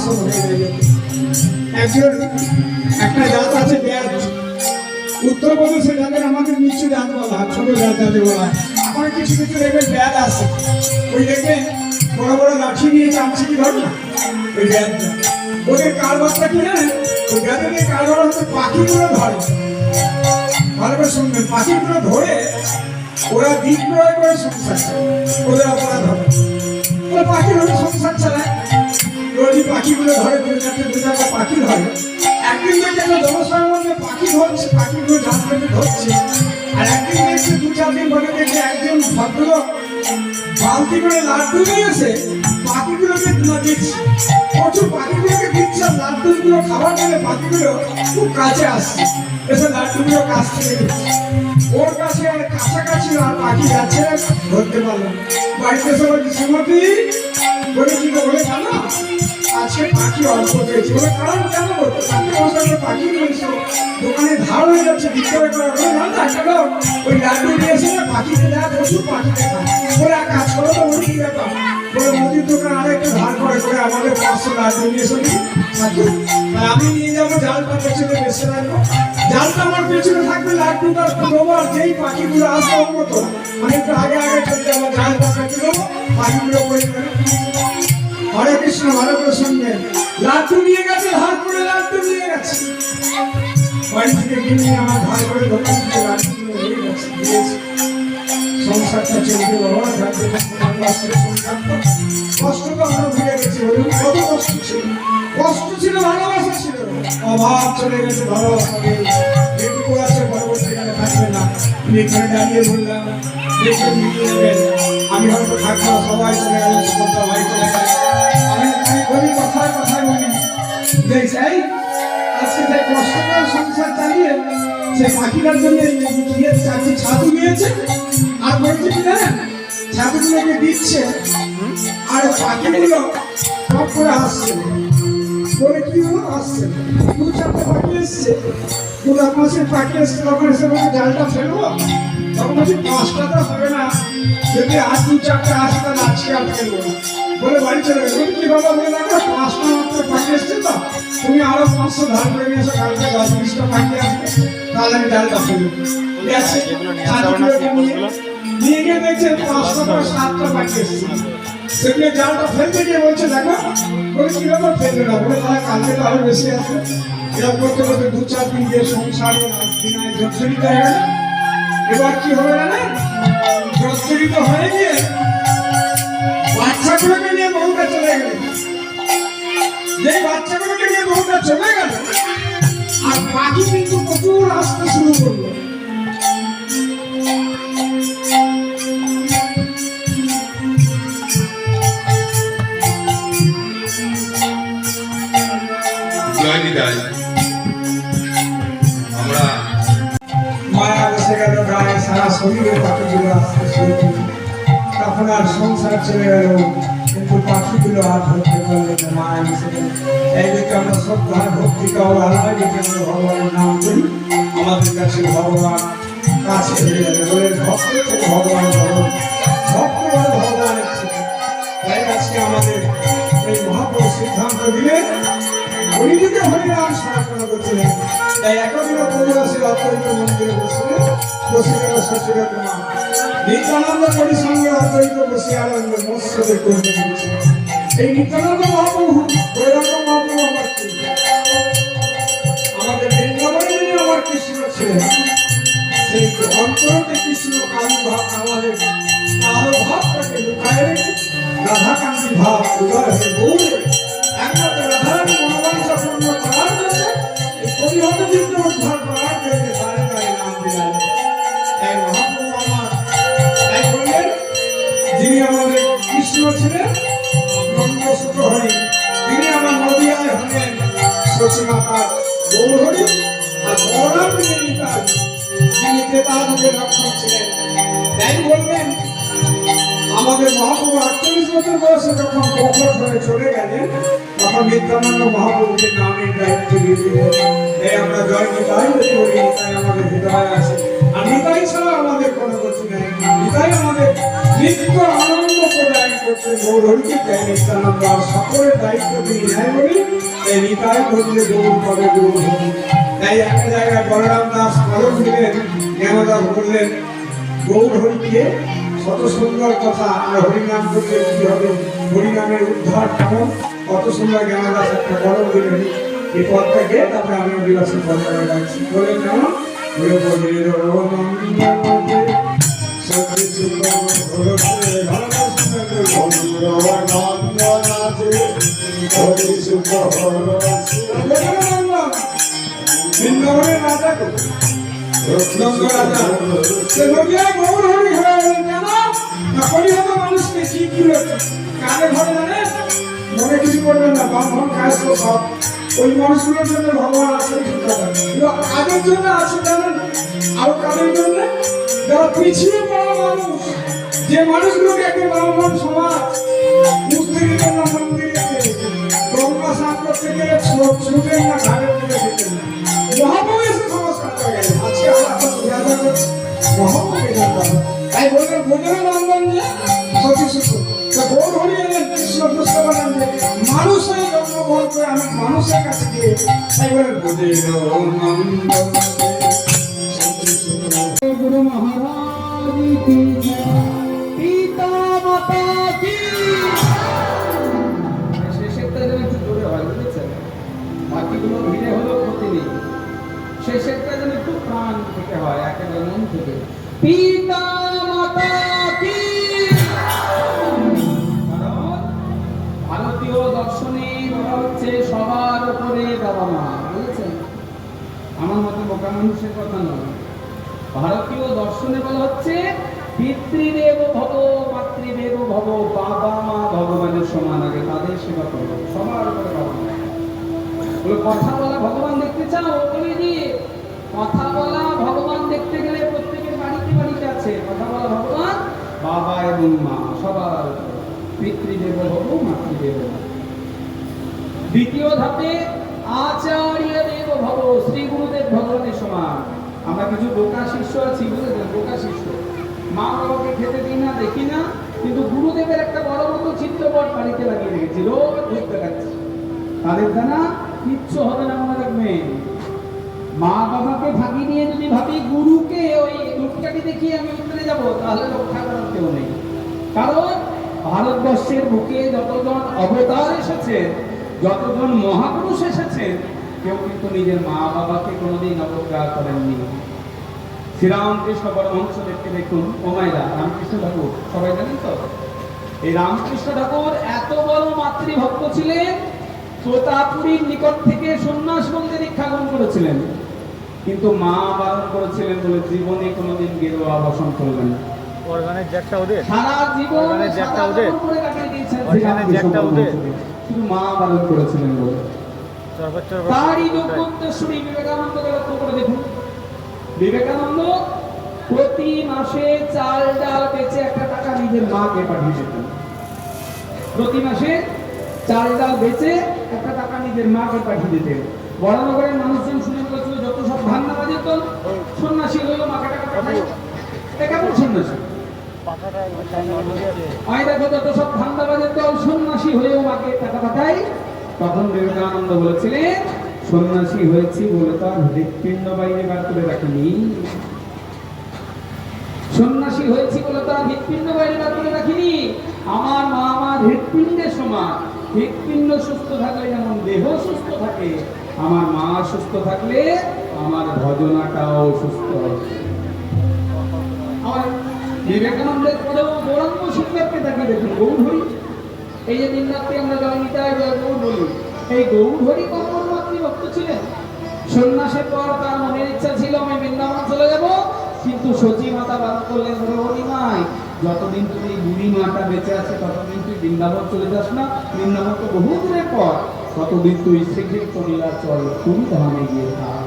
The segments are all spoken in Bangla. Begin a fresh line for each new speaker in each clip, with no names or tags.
শাসন হয়ে গেল। একজন একটা জাত আছে ব্যাজ, উত্তরপ্রদেশে যাদের আমাদের নিচু জাত বলা হয়, ছোট জাত যাদের বলা হয়। এখন কিছু কিছু দেখবেন ব্যাজ আছে, ওই দেখবেন বড় বড় লাঠি নিয়ে চামচি কি ধর না, ওই ব্যাজটা ওদের কারবারটা কি জানেন, ওই ব্যাজের কারবার হচ্ছে পাখিগুলো ধরে। ভালো করে শুনবেন, পাখিগুলো ধরে ওরা বিক্রয় করে সংসার চালায়, ওদের অপরাধ হবে। ওরা পাখি ধরে সংসার চালায়, রোজই পাখিগুলো ধরে, দু চারটা পাখি ধরে। একদিন দেখে জনসভার মধ্যে পাখি ধরছে, পাখিগুলো জাল পেতে ধরছে। আর একদিন দেখছে, দু চার দিন পরে দেখে একজন ভদ্রলোক বালতি করে লাড্ডু নিয়েছে, পাখিগুলোকে দিচ্ছে, প্রচুর পাখিগুলোকে দিচ্ছে। আর লাড্ডুগুলো খাবার গেলে পাখিগুলো খুব কাছে আসছে, এসে লাড্ডুগুলো কাছ থেকে দিচ্ছে। ওর কাছে আর কাছাকাছি আর পাখি যাচ্ছে, ধরতে পারলো। বাড়িতে এসে বলছি, শ্রীমতী বলে কি বলে জানো আজকে পাখি অল্প পেয়েছি। বলে কারণ কেন বলতো, তাকে বসাতে পাখি নিয়েছে, দোকানে ধার হয়ে যাচ্ছে, বিক্রয় করা বলে না একটা লোক ওই লাড্ডু নিয়েছে না, পাখিতে দেয়, প্রচুর পাখি দেখায়। বলে এক কাজ করো তো, বলে কি ব্যাপার, বলে মুদির দোকান আরেকটু ধার করে করে আমাদের 500 লাড্ডু নিয়েছে, আমি নিয়ে যাবো, জালটা পেছনে বেসে রাখবো, জালটা আমার পেছনে থাকবে, লাড্ডুটা দেবো, আর যেই পাখিগুলো আসবে ওর মতো আমি একটু আগে আগে চলে যাবো, জালটা পেতে দেবো, পাখিগুলো করে দেবে। হরে কৃষ্ণ, ভালো করে শুনবেন। লাড্ডু নিয়ে গেছে, ধার করে লাড্ডু নিয়ে গেছে, বাড়ি থেকে কিনে আমার ধার করে দোকান থেকে লাড্ডুগুলো নিয়ে গেছে, দিয়েছে। সংসারটা চলবে বাবা, কষ্ট তো আমরা ভুলে গেছি। কত কষ্ট ছিল, কষ্ট ছিল, ভালোবাসা ছিল, অভাব চলে গেছে, ভালোবাসা নেই। যেটুকু আছে পরবর্তীকালে থাকবে না। আমি এখানে দাঁড়িয়ে বললাম, দেখে মিলিয়ে নেবেন, আমি হয়তো থাকবো, সবাই চলে গেলে, সুভদ্রা ভাই চলে গেলে, আমি বলি কথায় কথায় বলি যে এই আজকে যে কষ্ট করে সংসার চালিয়ে সে পাখিটার জন্য চারটি ছাতু নিয়েছে, আর বলছে কি জানেন, ছাতুগুলোকে দিচ্ছে, আর পাখিগুলো সব করে আসছে। বলে কি হলো, আসছে দু চারটে পাখি এসছে, পুরা মাসের পাখি এসছে, তখন এসে বলছে জালটা ফেলবো, তখন বলছি 5টা তো হবে না, যদি আর 2-4টা আসে তাহলে আজকে আর ফেলবো না। বলে বাড়ি চলে গেছে। কি বাবা, বলে দেখো 5টা মাত্র পাখি এসছে, তো তুমি আরো 500 ধার করে নিয়ে এসো, কালকে 10-20টা পাখি আসবে, তাহলে আমি জালটা ফেলবো। নিয়ে গিয়ে দেখছে 5-7টা পাখি এসছে, সেগুলো জালটা ফেলতে গিয়ে বলছে দেখো, বলে কি ব্যাপার ফেলবে না, বলে তাহলে কালকে তো আরো বেশি আসবে। এরকম করতে করতে 2-4 দিন দিয়ে সংসারে দিনায় জর্জরিত হয়ে গেল। এবার কি হবে না, জর্জরিত হয়ে গিয়ে বাচ্চাগুলোকে নিয়ে বউটা চলে গেল। যে বাচ্চাগুলোকে নিয়ে বউটা চলে গেল, আর পাখি কিন্তু প্রচুর আসতে শুরু করলো। আমরা মায়া বসে গেল গায়ে, সারা শরীরে পাখিগুলো আসতে শুরু করলো। তখন আর সংসার চলে গেল, কিন্তু পাখিগুলো আর ধরতে পারলো না, মায়া বসে গেল। এইদিকে আমরা শ্রদ্ধার ভক্তিটা আলাদা, যেটা আমরা ভগবানের নাম করি, আমাদের কাছে ভগবান কাছে হয়ে যাবে। বলে ভক্ত থেকে ভগবান বড়, ভক্ত বলে ভগবানের থেকে। তাই আজকে আমাদের এই মহাপুরুষ সিদ্ধান্ত দিলে উনি যদি হরিনাম সারাক্ষণ করছিলেন, তাই একদিন প্রবাসী অদ্বৈত মন্দিরে বসে গেল সচিবের নাম নিত্যানন্দ পরিসঙ্গে অদ্বৈত বসে আনন্দ মৎস্যদের করতে দিয়েছে। এই নিত্যানন্দ মহাপ্রভু, বৈরাগ্য মহাপ্রভু আমার কৃষ্ণ, আমাদের বৃন্দাবনে যিনি আমার কৃষ্ণ ছিলেন, সেই অন্তরতে কৃষ্ণ কালী ভাব, আমাদের কালো ভাবটাকে লুকায় রেখে রাধাকান্তি ভাব উদয় হয়ে গৌরে একমাত্র রাধারানী মনোবাঞ্ছা পূর্ণ করার জন্য, এই পরিহত বিদ্যা উদ্ধার করার জন্য তারে তারে নাম দিলেন। তাই মহাপ্রভু আমার তাই বললেন, যিনি আমাদের কৃষ্ণ ছিলেন ব্রহ্মসূত্র হরি, তিনি আমার নদিয়ায় হলেন শচীমাতার গৌরহরি, আর গৌরাম নিতাই যিনি ক্রেতাদের রক্ষণ ছিলেন। তাই বললেন আমাদের মহাপ্রভু 48 বছর বয়সে যখন প্রকট হয়ে চলে গেলেন, তখন নিত্যানন্দ মহাপ্রভুকে নামের দায়িত্ব দিয়ে দিলেন। এই আমরা জয় নিতাই বলি, নিতাই আমাদের হৃদয় আছে, আর নিতাই ছাড়া আমাদের কোনো গতি নেই। নিতাই আমাদের নিত্য আনন্দ প্রদান করতে গৌরহরিকে দেয় নিত্যানন্দ, আর সকলের দায়িত্ব তিনি নেয় বলি এই নিতাই বললে গৌর করে গৌরহরি। তাই একটা জায়গায় বলরাম দাস স্মরণ দিলেন, জ্ঞানদাস বললেন গৌরহরিকে কত সুন্দর কথা, আর হরিনাম করলে কি হবে, হরিনামের উদ্ধার কেমন, কত সুন্দর জ্ঞানদাস একটা বরণ দিলেন। এই পদটাকে তারপরে আমি অধিবাসী পদটা রাখছি বলেন কেমন বৃন্দাবনের রাজা মানুষকে কানে ঘরে জানে মনে কিছু করবেন না, ব্রাহ্মণ খায় তো সব ওই মানুষগুলোর জন্য ভগবান আছে, কাদের জন্য আছে জানেন, আরো কাদের জন্য যারা পিছিয়ে পড়া মানুষ, যে মানুষগুলোকে একটা ব্রাহ্মণ সমাজ মুক্তির জন্য মন্দিরে গঙ্গা স্নান করতে গেলে ছুটেন না, ঘাটের দিকে যেতেন না, মহাপ্রবেশ সংস্কার হয়ে গেল। আজকে মহাপ্রবেশ তাই বললেন ভোজনের নন্দন নিয়ে সতী সুখ গৌর হরি এলেন, কৃষ্ণ বুঝতে পারলেন যে মানুষের জন্মগ্রহণ করে আমি মানুষের কাছে গিয়ে তাই বলেন ভোজের নন্দন। গুরু মহারাজ কি পিতা মাতা কি। শেষেরটা যেন একটু জোরে হয়, বুঝেছেন, বাকিগুলো ভিড়ে হলেও ক্ষতি নেই, শেষেরটা যেন একটু প্রাণ থেকে হয়, একেবারে মন থেকে। পিতা মাতা কি। কারণ ভারতীয় দর্শনে বলা হচ্ছে সবার উপরে বাবা মা, বুঝেছেন, আমার মতো বোকা মানুষের কথা নয়। ভারতীয় দর্শনে বলা হচ্ছে পিতৃদেব ভব মাতৃদেব ভব, বাবা মা ভগবানের সমান, আগে তাদের সেবা করবো, সবার উপরে বাবা মা। কথা বলা ভগবান দেখতে চাও, বলে দিয়ে কথা বলা ভগবান দেখতে গেলে প্রত্যেকের বাড়িতে বাড়িতে আছে কথা বলা ভগবান, বাবা এবং মা সবার পিতৃদেব ভব মাতৃদেব। দ্বিতীয় ধাপে আচার্য দেব ভব, শ্রী গুরুদেব ভগবানের সমান। আমরা কিছু বোকা শিষ্য আছি, বুঝেছেন, বোকা শিষ্য, মা বাবাকে খেতে দিই না, দেখি না, কিন্তু গুরুদেবের একটা বড় মতো চিত্রপট বাড়িতে লাগিয়ে রেখেছি, রোজ ঘুরতে রাখছি, তাদের দ্বারা কিচ্ছু হবে না। মনে রাখবেন, মা বাবাকে ফাঁকি নিয়ে যদি ভাবি গুরুকে ওই রূপটাকে দেখিয়ে আমি উত্তরে যাব, তাহলে রক্ষা করার কেউ নেই। কারণ ভারতবর্ষের বুকে যতজন অবতার এসেছেন, যতজন মহাপুরুষ এসেছেন, কেউ কিন্তু নিজের মা বাবাকে কোনোদিন অবজ্ঞা করেননি। শ্রীরামকৃষ্ণ পরমহংসদেবকে দেখুন, ওমাইরা রামকৃষ্ণ ঠাকুর সবাই জানেন তো, এই রামকৃষ্ণ ঠাকুর এত বড় মাতৃভক্ত ছিলেন, তোতাপুরীর নিকট থেকে সন্ন্যাস বলতে দীক্ষা গ্রহণ করেছিলেন, কিন্তু মা বারণ করেছিলেন বলে জীবনে কোনোদিন গেরুয়া বসন করলেন না। সারা জীবন করে কাটিয়ে দিয়েছেন, শুধু মা বারণ করেছিলেন বলে। তারই যোগ্যোত্তরসূরি বিবেকানন্দকে লক্ষ্য করে দেখুন, বিবেকানন্দ প্রতি মাসে চাল ডাল বেচে একটা টাকা নিজের মাকে পাঠিয়ে দিতেন, প্রতি মাসে চাল ডাল বেচে একটা টাকা নিজের মাকে পাঠিয়ে দিতেন। বড়নগরের মানুষজন শুনে বলেছিল যত সব ধান্দাবাজির দল সন্ন্যাসী হইলো মাকে টাকা পাঠায়, এটা কেমন সন্ন্যাসী? দেখো যত সব ধান্দাবাজির দল সন্ন্যাসী হয়েও মাকে টাকা পাঠায়। তখন বিবেকানন্দ বলেছিলেন সন্ন্যাসী হয়েছি বলে তো আর হৃৎপিণ্ড বাইরে বার করে রাখিনি, সন্ন্যাসী হয়েছি বলে তো আর হৃৎপিণ্ড বাইরে বার করে রাখিনি। আমার মা আমার হৃৎপিণ্ডের সমান, হৃৎপিণ্ড সুস্থ থাকলে যেমন দেহ সুস্থ থাকে, আমার মা সুস্থ থাকলে আমার ভজনাটাও সুস্থ হবে। বিবেকানন্দের পরেও গৌরাঙ্গ শিক্ষককে তাকিয়ে দেখুন, গৌরহরি, এই যে দিন রাত্রি আমরা জয় নিতাই জয় গৌর বলি, এই গৌরহরি কত বড় মাতৃভক্ত ছিলেন। সন্ন্যাসের পর তার মনের ইচ্ছা ছিল আমি বৃন্দাবন চলে যাব, কিন্তু সচী মাতা বারণ করলেন, গৌরহরি মাই, যতদিন তুমি বুড়ি মাটা বেঁচে আছে ততদিন তুই বৃন্দাবন চলে যাস না, বৃন্দাবন তো বহু দূরের পর, ততদিন তুই শ্রীক্ষেত্র নীলাচল তুমি ধামে গিয়ে থাক।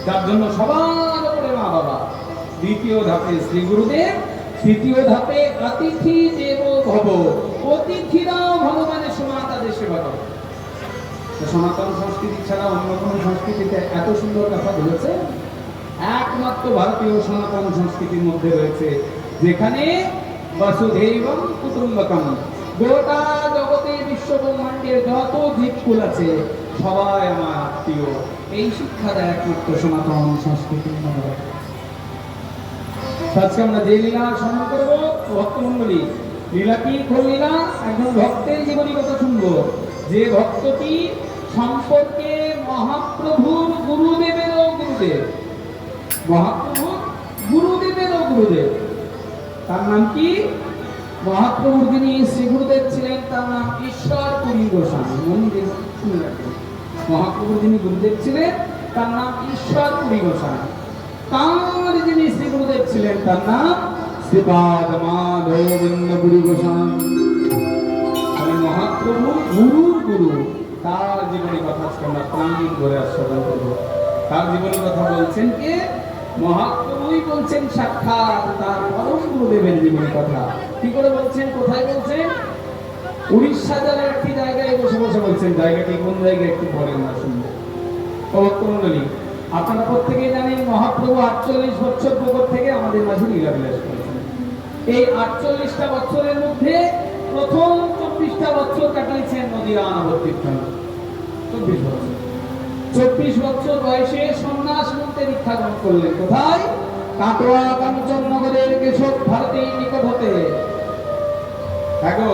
যার জন্য সবার উপরে মা বাবা, দ্বিতীয় ধাপে শ্রী গুরুদেব, তৃতীয় ধাপে অতিথি দেব ভব, অতিথিরাও ভগবানের সমান তাদের সেবা করে। সনাতন সংস্কৃতি ছাড়া অন্য কোনো সংস্কৃতিতে এত সুন্দর কথা বলেছে? একমাত্র ভারতীয় সনাতন সংস্কৃতির মধ্যে রয়েছে, যেখানে বসুধৈবং কুটুম্বকম,
গোটা জগতে বিশ্ব ব্রহ্মাণ্ডের যত জীবকুল আছে সবাই আমার আত্মীয়। এই শিক্ষা দেয় একমাত্র সনাতন সংস্কৃতির মনে। আজকে আমরা যে লীলা স্মরণ করবো ভক্তমন্ডলী, লীলা কি কোন লীলা? একজন ভক্তের জীবনী কথা শুনবো, যে ভক্তটি সম্পর্কে মহাপ্রভুর গুরুদেবেরও গুরুদেব, মহাপ্রভুর গুরুদেবেরও গুরুদেব। তার নাম কি? মহাপ্রভুর যিনি শ্রী গুরুদেব ছিলেন তার নাম ঈশ্বর পুরী গোস্বামী। মন্দির শুনে রাখবেন, মহাপ্রভুর যিনি গুরুদেব ছিলেন তার নাম ঈশ্বর পুরী গোস্বামী। তার যিনি শ্রী গুরুদেব ছিলেন তার নাম শ্রীপাদ মাধবেন্দ্র পুরী গোস্বামী। মহাপ্রভু গুরুর গুরু, তার জীবনী কথা আজকে আমরা প্রাণ করে আস্বাদন করবো। তার জীবনী কথা বলছেন কে? মহাপ্রভুই বলছেন সাক্ষাৎ তার পরম গুরুদেবের জীবনী কথা। কি করে বলছেন? কোথায় বলছেন? উড়িষ্যা জেলার একটি জায়গায় বসে বসে বলছেন। জায়গাটি কোন জায়গায় একটু পরে আমরা শুনবো। ভক্তমণ্ডলী, আপনারা প্রত্যেকেই জানেন মহাপ্রভু 48 বছর পূর্ব থেকে আমাদের মাঝে লীলাবিলাস করেছেন। এই 48টা বছরের মধ্যে প্রথম 24টা বছর কাটিয়েছেন নদীয়া নবদ্বীপে। 24 বছর, 24 বছর বয়সে সন্ন্যাস মন্ত্রে দীক্ষা গ্রহণ করলেন। কোথায়? কাটোয়া কাঞ্চননগরের কেশব ভারতীর নিকট হতে। দেখো,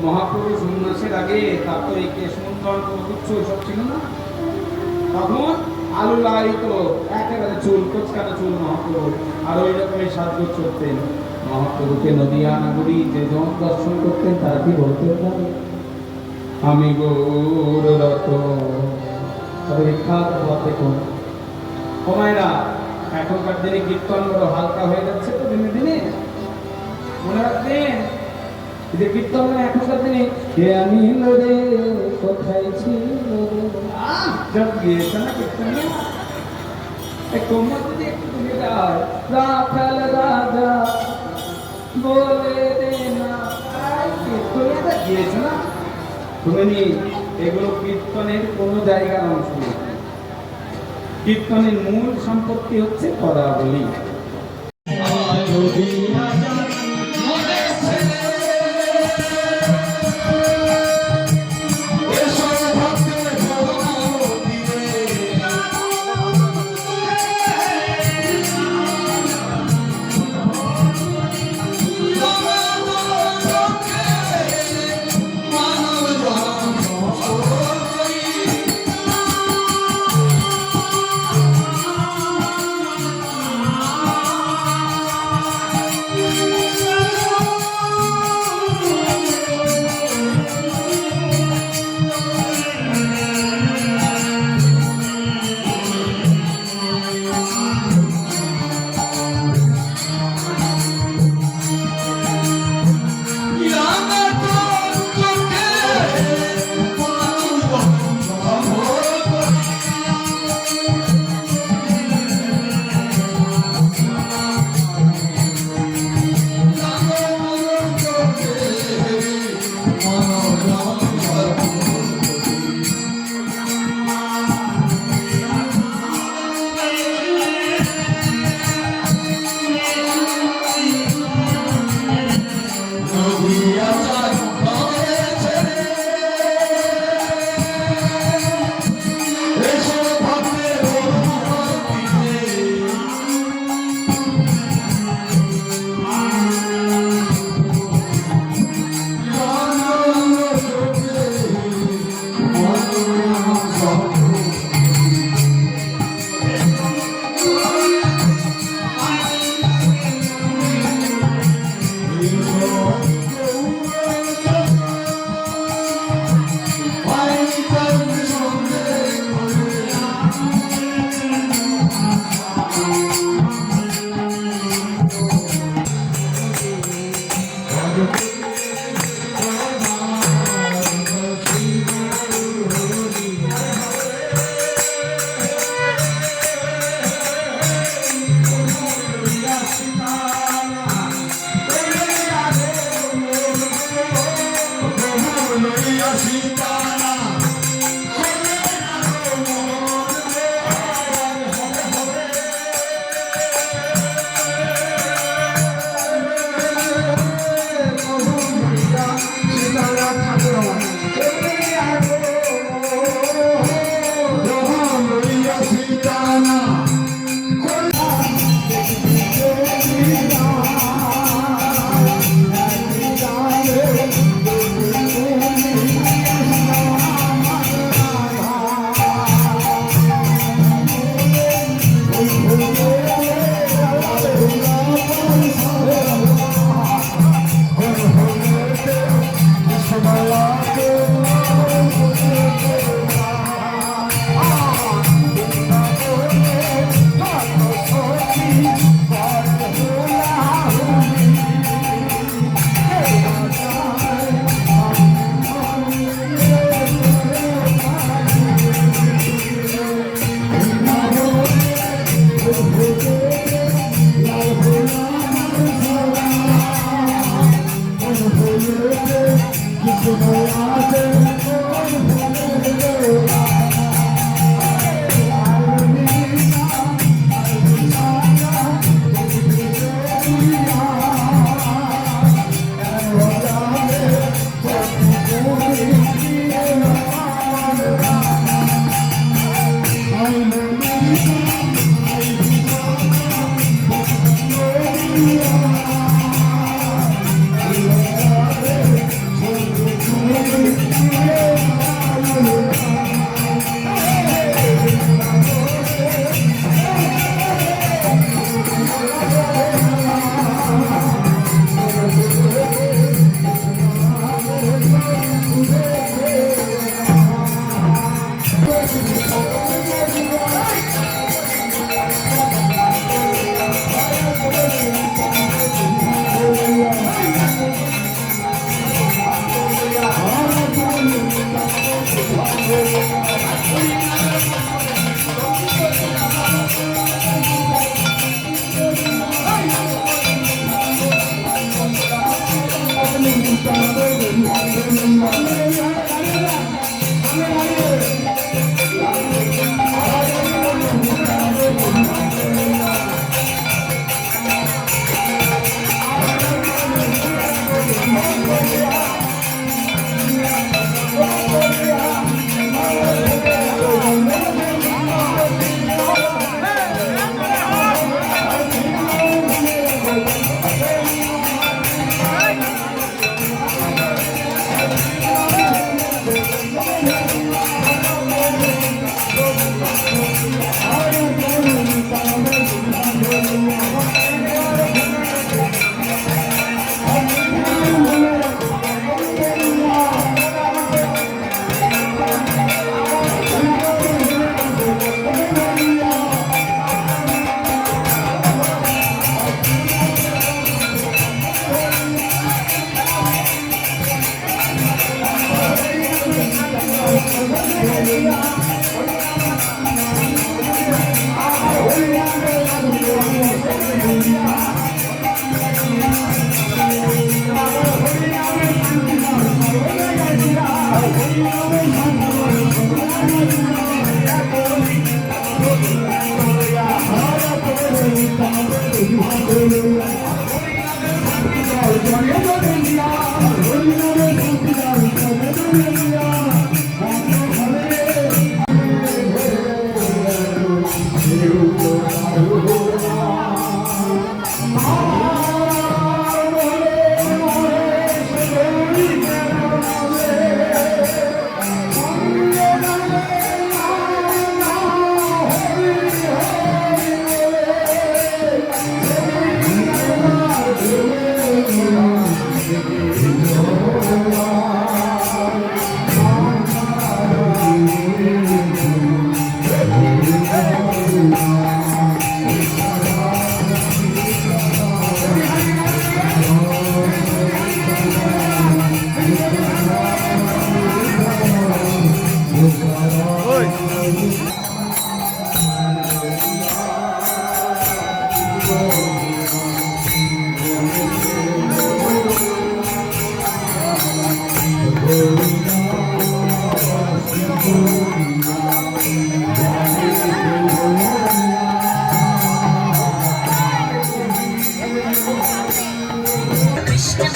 মহাপ্রভু সন্ন্যাসের আগে তার তো এই কেশমন্ডল গুচ্ছ সব ছিল না। তখন আলু লাইত একেবারে চুল, কোচকাটা চুল মহাপ্রভু, আর ওই রকমের সাজগোজ করতেন। মহাপ্রভুকে নদিয়া নগরী যে জন দর্শন করতেন তারা কি বলতেন জানেন? আমি গৌর রত। তবে বিখ্যাত পথ দেখুন। ও মায়েরা, এখনকার দিনে কীর্তন বড় হালকা হয়ে যাচ্ছে তো দিনে দিনে। মনে রাখবেন যে কীর্তন এখনকার দিনে কে আমি রে কোথায় ছিল জব গিয়েছে না কীর্তনে। তোমরা যদি একটু তুমি যায় রাখাল রাজা বলে দে না, কীর্তনে গিয়েছে না শুনেনি? এগুলো কীর্তনের কোনো জায়গার অংশ নেই। কীর্তনের মূল সম্পত্তি হচ্ছে পদাবলী।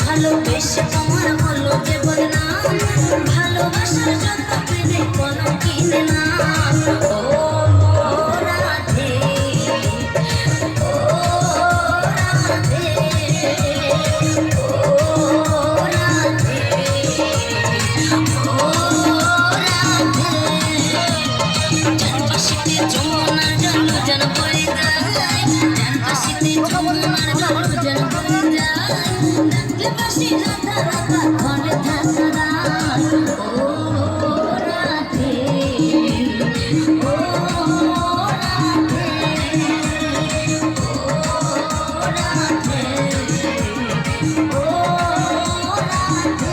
ভালোবেসে তোমার হলো যে বদনাম, ভালোবাসার জন্য পেলে কোনো কিনে না। ও রাধে, ও রাধে, ও রাধে, ও রাধে। জানবাসীতে যমুনার জল যেন পড়ে যায়, জানবাসীতে যমুনার জল যেন পড়ে যায়। পাশে রাধা রাধা ঘরে থাকা রাত, ও রাধে, ও রাধে, ও রাধে, ও রাধে।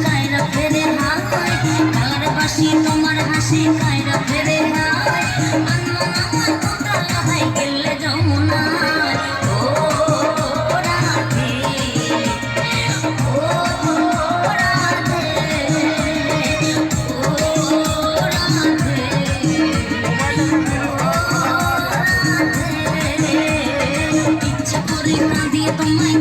কায়রা ফেরে হায়, কালার বাসি তোমার হাসি কায়রা ফেরে হায়। আনমন আমার কোটা লাহাই গেলে যমুনায়, ও রাধে, ও রাধে, ও রাধে, ও রাধে। ইচ্ছা করে কাঁদিয়ে তোমায়